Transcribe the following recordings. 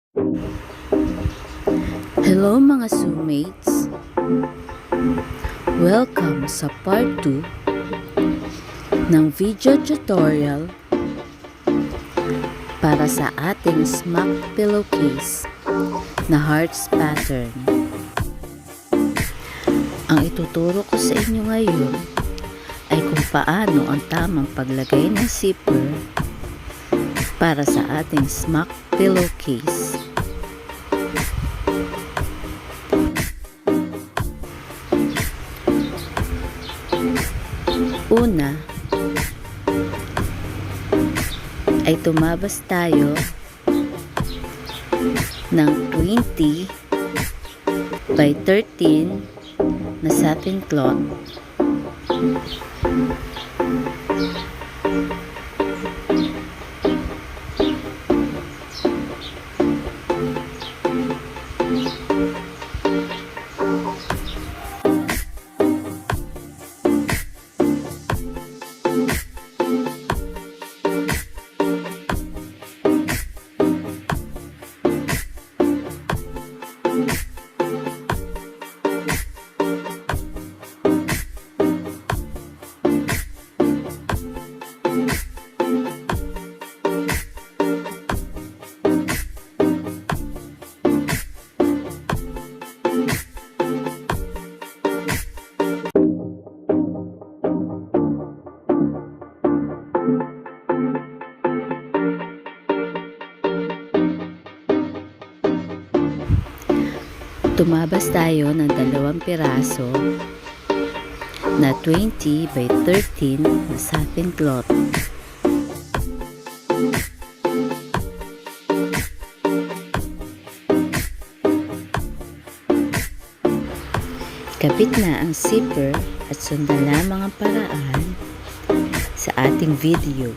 Hello mga soulmates! Welcome sa part 2 ng video tutorial para sa ating smock pillowcase na hearts pattern. Ang ituturo ko sa inyo ngayon ay kung paano ang tamang paglagay ng zipper para sa ating smock pillowcase. Una ay tumabas tayo ng 20 by 13 na satin cloth. Tumabas tayo ng 2 piraso na 20 by 13 na satin cloth. Kapit na ang zipper at sundan lamang ang paraan sa ating video.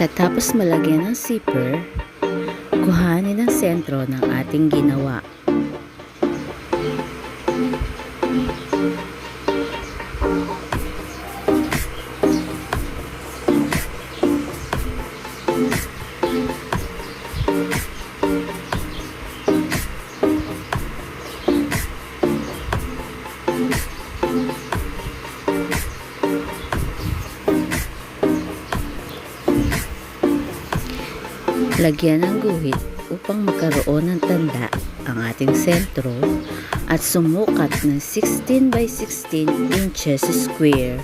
Pagkatapos malagyan ng zipper, kuhanin ang sentro ng ating ginawa. Lagyan ng guhit upang magkaroon ng tanda ang ating sentro at sumukat ng 16 by 16 inches square.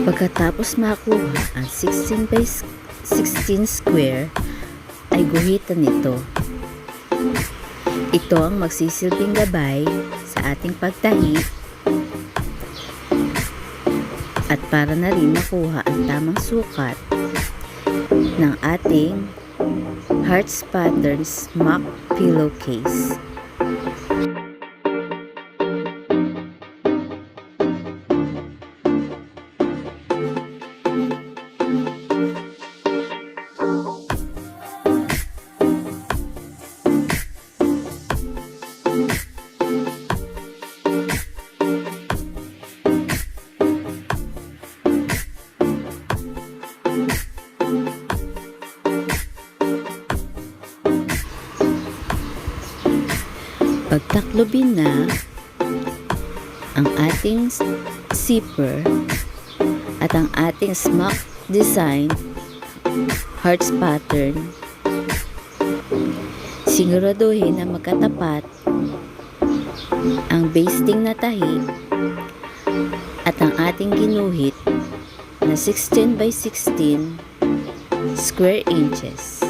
Pagkatapos makuha ang 16 by 16 square, ay guhitan nito. Ito ang magsisilbing gabay sa ating pagtahi at para na rin makuha ang tamang sukat ng ating hearts pattern smock pillowcase. Pagtaklobin na ang ating zipper at ang ating smock design hearts pattern, siguraduhin na magkatapat ang basting na tahi at ang ating ginuhit na 16 by 16 square inches.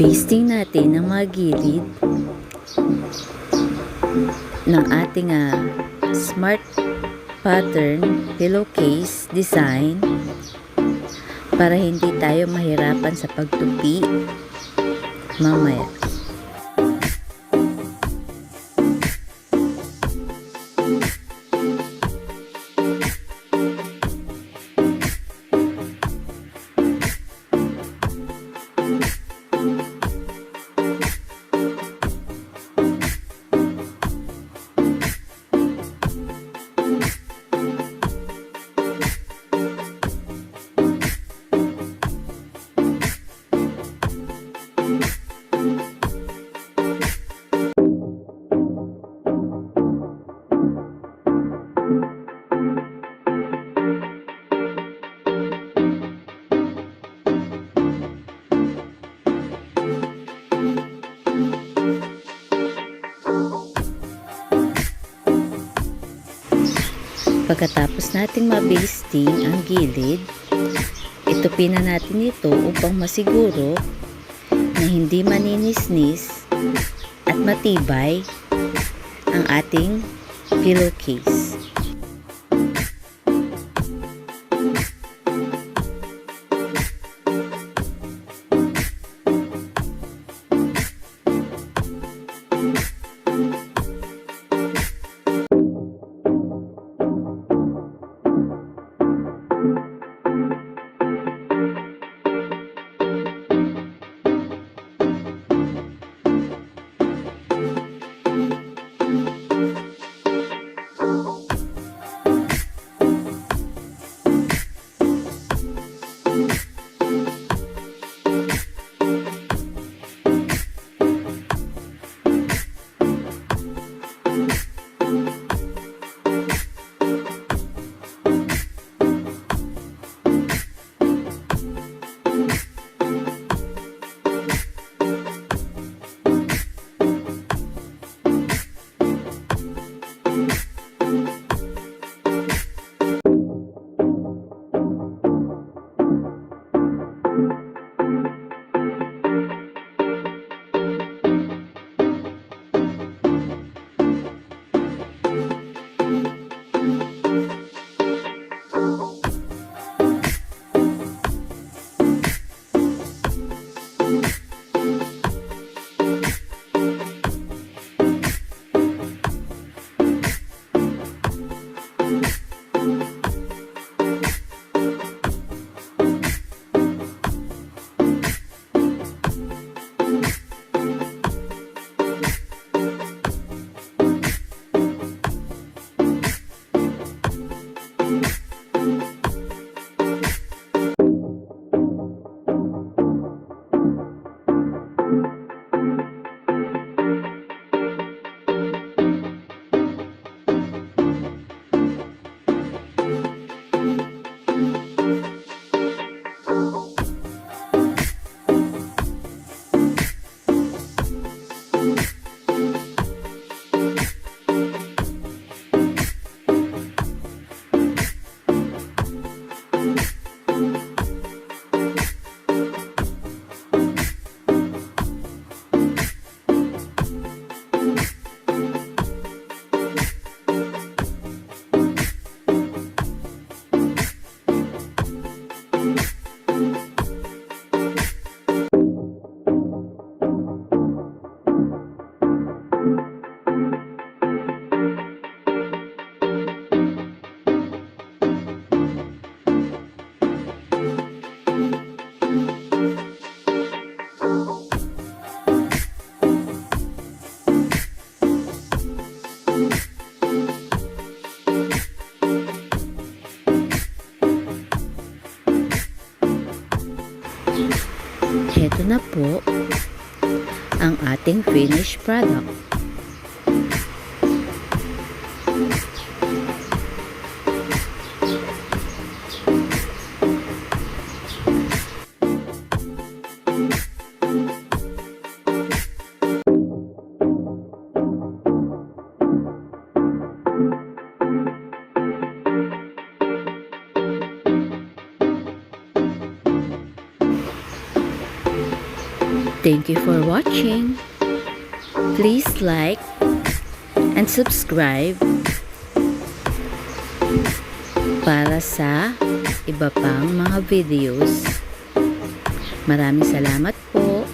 Basting natin ang mga gilid ng ating smart pattern pillowcase design para hindi tayo mahirapan sa pagtupi mamaya. Pagkatapos nating mabasting ang gilid, itupin na natin ito upang masiguro na hindi maninisnis at matibay ang ating pillowcase. Ito na po ang ating finished product. Thank you for watching. Please like and subscribe para sa iba pang mga videos. Maraming salamat po.